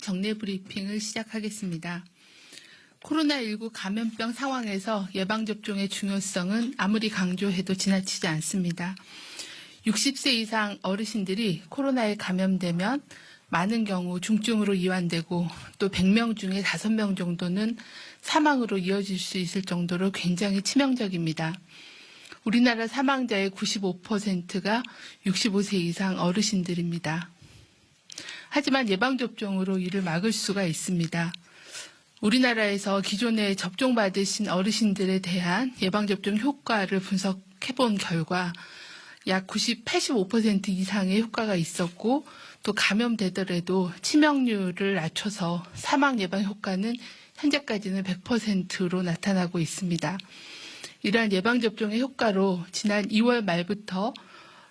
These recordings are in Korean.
정례 브리핑을 시작하겠습니다. 코로나19 감염병 상황에서 예방접종의 중요성은 아무리 강조해도 지나치지 않습니다. 60세 이상 어르신들이 코로나에 감염되면 많은 경우 중증으로 이완되고 또 100명 중에 5명 정도는 사망으로 이어질 수 있을 정도로 굉장히 치명적입니다. 우리나라 사망자의 95%가 65세 이상 어르신들입니다. 하지만 예방접종으로 이를 막을 수가 있습니다. 우리나라에서 기존에 접종받으신 어르신들에 대한 예방접종 효과를 분석해본 결과 약 85% 이상의 효과가 있었고 또 감염되더라도 치명률을 낮춰서 사망 예방 효과는 현재까지는 100%로 나타나고 있습니다. 이러한 예방접종의 효과로 지난 2월 말부터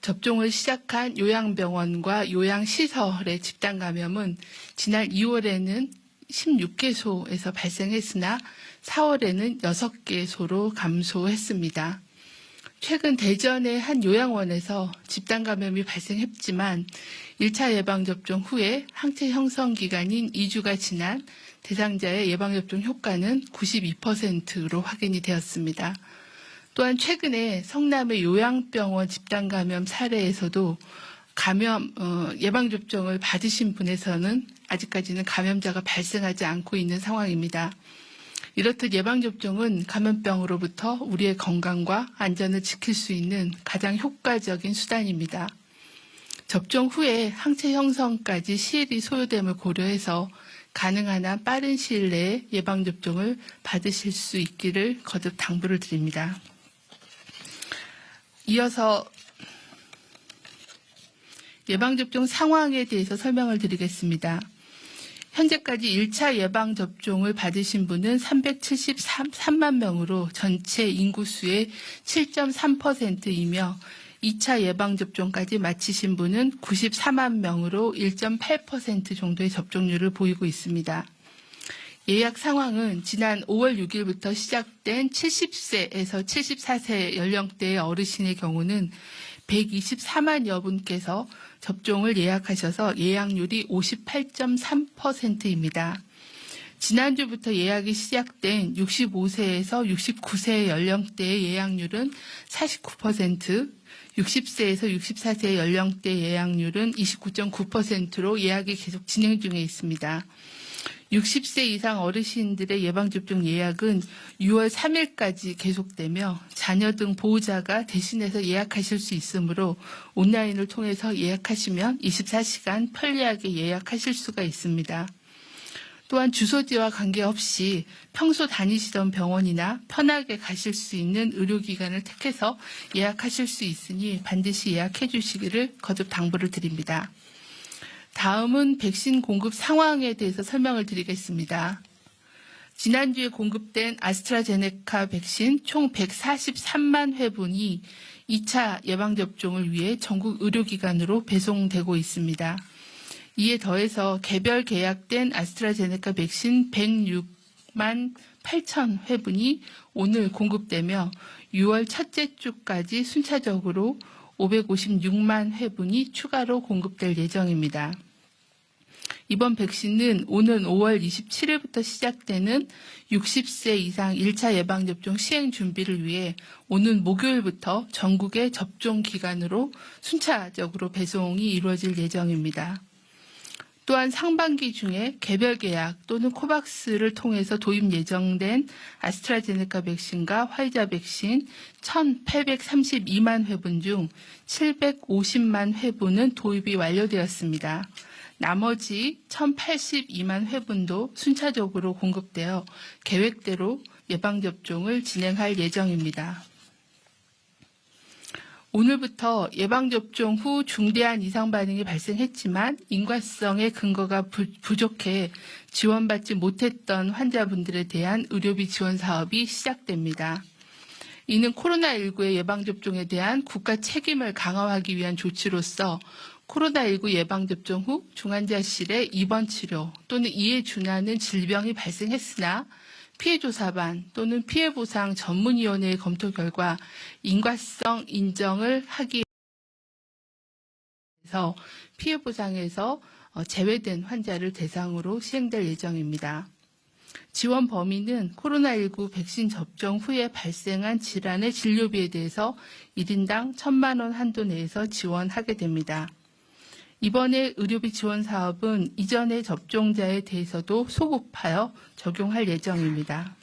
접종을 시작한 요양병원과 요양시설의 집단 감염은 지난 2월에는 16개소에서 발생했으나 4월에는 6개소로 감소했습니다. 최근 대전의 한 요양원에서 집단 감염이 발생했지만 1차 예방접종 후에 항체 형성 기간인 2주가 지난 대상자의 예방접종 효과는 92%로 확인이 되었습니다. 또한 최근에 성남의 요양병원 집단 감염 사례에서도 예방접종을 받으신 분에서는 아직까지는 감염자가 발생하지 않고 있는 상황입니다. 이렇듯 예방접종은 감염병으로부터 우리의 건강과 안전을 지킬 수 있는 가장 효과적인 수단입니다. 접종 후에 항체 형성까지 시일이 소요됨을 고려해서 가능한 한 빠른 시일 내에 예방접종을 받으실 수 있기를 거듭 당부를 드립니다. 이어서 예방접종 상황에 대해서 설명을 드리겠습니다. 현재까지 1차 예방접종을 받으신 분은 373만 명으로 전체 인구수의 7.3%이며 2차 예방접종까지 마치신 분은 94만 명으로 1.8% 정도의 접종률을 보이고 있습니다. 예약 상황은 지난 5월 6일부터 시작된 70세에서 74세 연령대의 어르신의 경우는 124만여 분께서 접종을 예약하셔서 예약률이 58.3%입니다. 지난주부터 예약이 시작된 65세에서 69세 연령대의 예약률은 49%, 60세에서 64세 연령대 예약률은 29.9%로 예약이 계속 진행 중에 있습니다. 60세 이상 어르신들의 예방접종 예약은 6월 3일까지 계속되며 자녀 등 보호자가 대신해서 예약하실 수 있으므로 온라인을 통해서 예약하시면 24시간 편리하게 예약하실 수가 있습니다. 또한 주소지와 관계없이 평소 다니시던 병원이나 편하게 가실 수 있는 의료기관을 택해서 예약하실 수 있으니 반드시 예약해 주시기를 거듭 당부를 드립니다. 다음은 백신 공급 상황에 대해서 설명을 드리겠습니다. 지난주에 공급된 아스트라제네카 백신 총 143만 회분이 2차 예방접종을 위해 전국 의료기관으로 배송되고 있습니다. 이에 더해서 개별 계약된 아스트라제네카 백신 106만 8천 회분이 오늘 공급되며 6월 첫째 주까지 순차적으로 556만 회분이 추가로 공급될 예정입니다. 이번 백신은 오는 5월 27일부터 시작되는 60세 이상 1차 예방접종 시행 준비를 위해 오는 목요일부터 전국의 접종 기관으로 순차적으로 배송이 이루어질 예정입니다. 또한 상반기 중에 개별 계약 또는 코박스를 통해서 도입 예정된 아스트라제네카 백신과 화이자 백신 1,832만 회분 중 750만 회분은 도입이 완료되었습니다. 나머지 1,082만 회분도 순차적으로 공급되어 계획대로 예방접종을 진행할 예정입니다. 오늘부터 예방접종 후 중대한 이상 반응이 발생했지만 인과성의 근거가 부족해 지원받지 못했던 환자분들에 대한 의료비 지원 사업이 시작됩니다. 이는 코로나19의 예방접종에 대한 국가 책임을 강화하기 위한 조치로서 코로나19 예방접종 후 중환자실의 입원 치료 또는 이에 준하는 질병이 발생했으나 피해조사반 또는 피해보상 전문위원회의 검토 결과 인과성 인정을 하기 시행되면서 피해 보상에서 제외된 환자를 대상으로 시행될 예정입니다. 지원 범위는 코로나19 백신 접종 후에 발생한 질환의 진료비에 대해서 1인당 1,000만 원 한도 내에서 지원하게 됩니다. 이번에 의료비 지원 사업은 이전의 접종자에 대해서도 소급하여 적용할 예정입니다.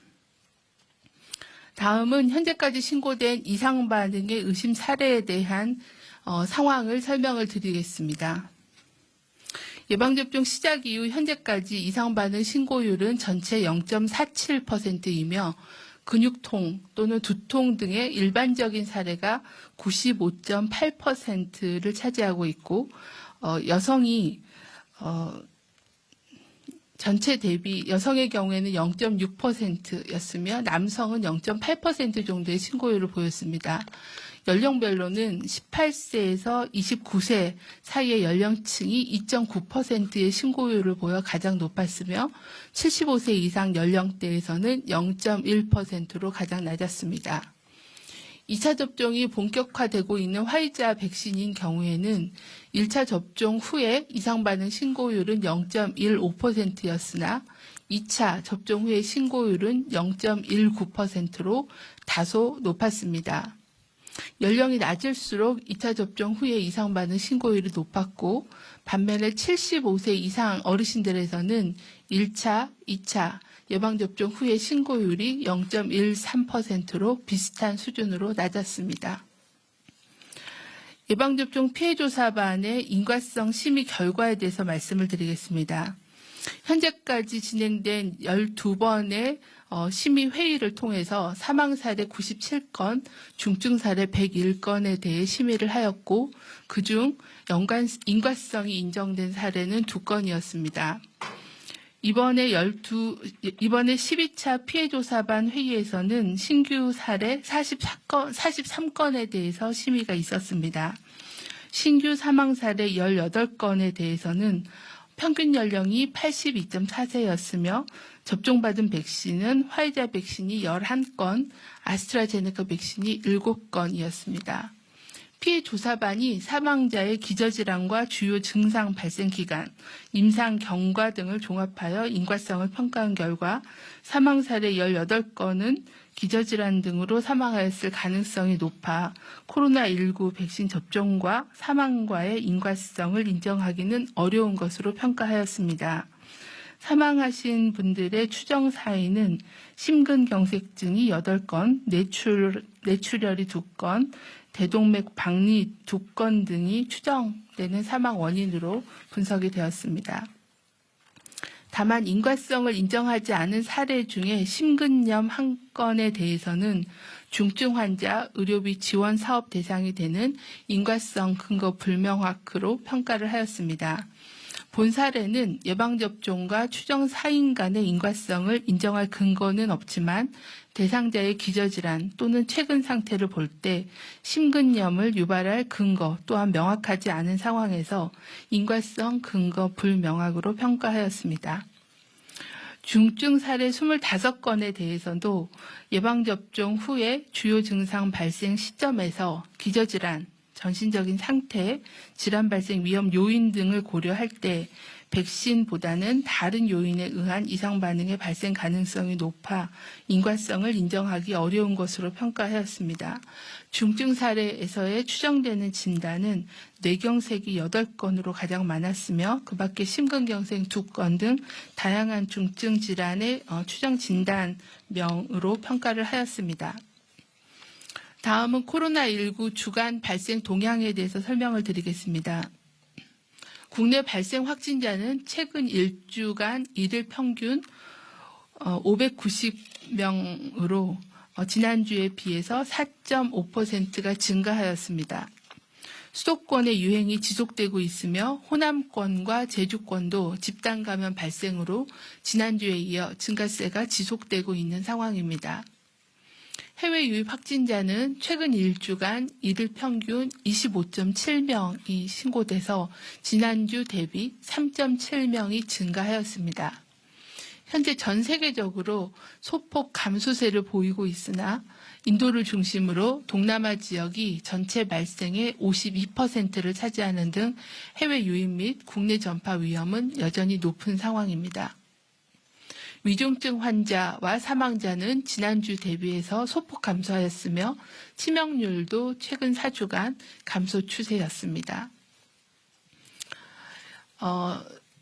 다음은 현재까지 신고된 이상 반응의 의심 사례에 대한 상황을 설명을 드리겠습니다. 예방접종 시작 이후 현재까지 이상 반응 신고율은 전체 0.47%이며 근육통 또는 두통 등의 일반적인 사례가 95.8%를 차지하고 있고 여성이 전체 대비 여성의 경우에는 0.6%였으며 남성은 0.8% 정도의 신고율을 보였습니다. 연령별로는 18세에서 29세 사이의 연령층이 2.9%의 신고율을 보여 가장 높았으며 75세 이상 연령대에서는 0.1%로 가장 낮았습니다. 2차 접종이 본격화되고 있는 화이자 백신인 경우에는 1차 접종 후에 이상 반응 신고율은 0.15%였으나 2차 접종 후의 신고율은 0.19%로 다소 높았습니다. 연령이 낮을수록 2차 접종 후에 이상 반응 신고율이 높았고 반면에 75세 이상 어르신들에서는 1차, 2차 예방접종 후의 신고율이 0.13%로 비슷한 수준으로 낮았습니다. 예방접종 피해조사반의 인과성 심의 결과에 대해서 말씀을 드리겠습니다. 현재까지 진행된 12번의 심의회의를 통해서 사망사례 97건, 중증사례 101건에 대해 심의를 하였고 그중 인과성이 인정된 사례는 2건이었습니다. 이번에 12차 피해조사반 회의에서는 신규 사례 43건에 대해서 심의가 있었습니다. 신규 사망 사례 18건에 대해서는 평균 연령이 82.4세였으며 접종받은 백신은 화이자 백신이 11건, 아스트라제네카 백신이 7건이었습니다. 피해 조사반이 사망자의 기저질환과 주요 증상 발생 기간, 임상 경과 등을 종합하여 인과성을 평가한 결과 사망 사례 18건은 기저질환 등으로 사망하였을 가능성이 높아 코로나19 백신 접종과 사망과의 인과성을 인정하기는 어려운 것으로 평가하였습니다. 사망하신 분들의 추정 사인은 심근경색증이 8건, 뇌출혈이 2건, 대동맥 박리 2건 등이 추정되는 사망 원인으로 분석이 되었습니다. 다만 인과성을 인정하지 않은 사례 중에 심근염 1건에 대해서는 중증 환자 의료비 지원 사업 대상이 되는 인과성 근거 불명확으로 평가를 하였습니다. 본 사례는 예방접종과 추정 사인 간의 인과성을 인정할 근거는 없지만 대상자의 기저질환 또는 최근 상태를 볼 때 심근염을 유발할 근거 또한 명확하지 않은 상황에서 인과성 근거 불명확으로 평가하였습니다. 중증 사례 25건에 대해서도 예방접종 후에 주요 증상 발생 시점에서 기저질환, 전신적인 상태, 질환 발생 위험 요인 등을 고려할 때 백신보다는 다른 요인에 의한 이상 반응의 발생 가능성이 높아 인과성을 인정하기 어려운 것으로 평가하였습니다. 중증 사례에서의 추정되는 진단은 뇌경색이 8건으로 가장 많았으며 그 밖에 심근경색 2건 등 다양한 중증 질환의 추정 진단명으로 평가를 하였습니다. 다음은 코로나19 주간 발생 동향에 대해서 설명을 드리겠습니다. 국내 발생 확진자는 최근 1주간 일일 평균 590명으로 지난주에 비해서 4.5%가 증가하였습니다. 수도권의 유행이 지속되고 있으며 호남권과 제주권도 집단 감염 발생으로 지난주에 이어 증가세가 지속되고 있는 상황입니다. 해외 유입 확진자는 최근 1주간 일일 평균 25.7명이 신고돼서 지난주 대비 3.7명이 증가하였습니다. 현재 전 세계적으로 소폭 감소세를 보이고 있으나 인도를 중심으로 동남아 지역이 전체 발생의 52%를 차지하는 등 해외 유입 및 국내 전파 위험은 여전히 높은 상황입니다. 위중증 환자와 사망자는 지난주 대비해서 소폭 감소하였으며 치명률도 최근 4주간 감소 추세였습니다.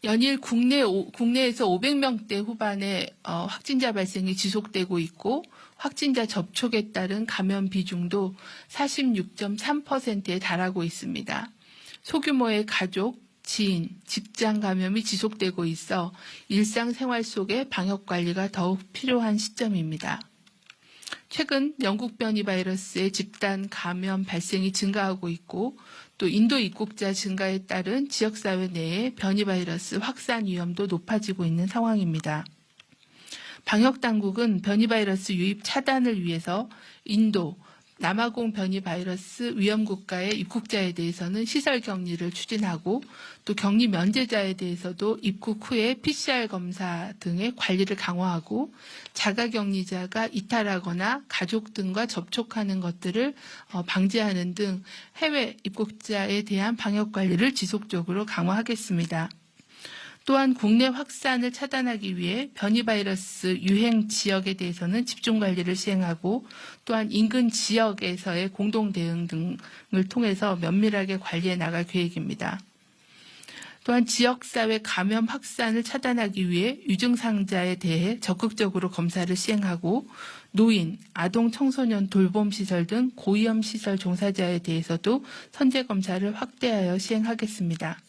연일 국내에서 500명대 후반의 확진자 발생이 지속되고 있고 확진자 접촉에 따른 감염 비중도 46.3%에 달하고 있습니다. 소규모의 가족, 지인, 직장 감염이 지속되고 있어 일상생활 속의 방역관리가 더욱 필요한 시점입니다. 최근 영국 변이 바이러스의 집단 감염 발생이 증가하고 있고 또 인도 입국자 증가에 따른 지역사회 내의 변이 바이러스 확산 위험도 높아지고 있는 상황입니다. 방역당국은 변이 바이러스 유입 차단을 위해서 인도, 남아공 변이 바이러스 위험 국가의 입국자에 대해서는 시설 격리를 추진하고 또 격리 면제자에 대해서도 입국 후에 PCR 검사 등의 관리를 강화하고 자가 격리자가 이탈하거나 가족 등과 접촉하는 것들을 방지하는 등 해외 입국자에 대한 방역 관리를 지속적으로 강화하겠습니다. 또한 국내 확산을 차단하기 위해 변이 바이러스 유행 지역에 대해서는 집중 관리를 시행하고 또한 인근 지역에서의 공동 대응 등을 통해서 면밀하게 관리해 나갈 계획입니다. 또한 지역사회 감염 확산을 차단하기 위해 유증상자에 대해 적극적으로 검사를 시행하고 노인, 아동 청소년 돌봄시설 등 고위험시설 종사자에 대해서도 선제검사를 확대하여 시행하겠습니다.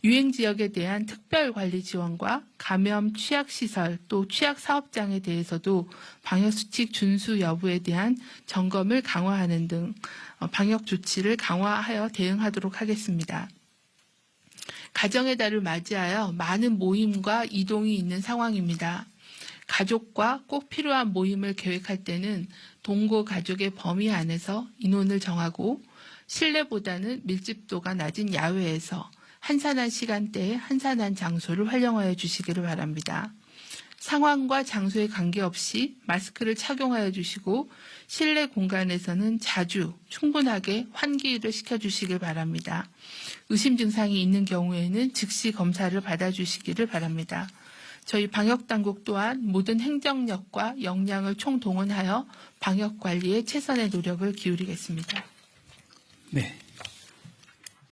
유행 지역에 대한 특별관리 지원과 감염 취약시설 또 취약사업장에 대해서도 방역수칙 준수 여부에 대한 점검을 강화하는 등 방역 조치를 강화하여 대응하도록 하겠습니다. 가정의 달을 맞이하여 많은 모임과 이동이 있는 상황입니다. 가족과 꼭 필요한 모임을 계획할 때는 동거 가족의 범위 안에서 인원을 정하고 실내보다는 밀집도가 낮은 야외에서 한산한 시간대에 한산한 장소를 활용하여 주시기를 바랍니다. 상황과 장소에 관계없이 마스크를 착용하여 주시고 실내 공간에서는 자주 충분하게 환기를 시켜주시길 바랍니다. 의심 증상이 있는 경우에는 즉시 검사를 받아주시기를 바랍니다. 저희 방역당국 또한 모든 행정력과 역량을 총동원하여 방역관리에 최선의 노력을 기울이겠습니다. 네.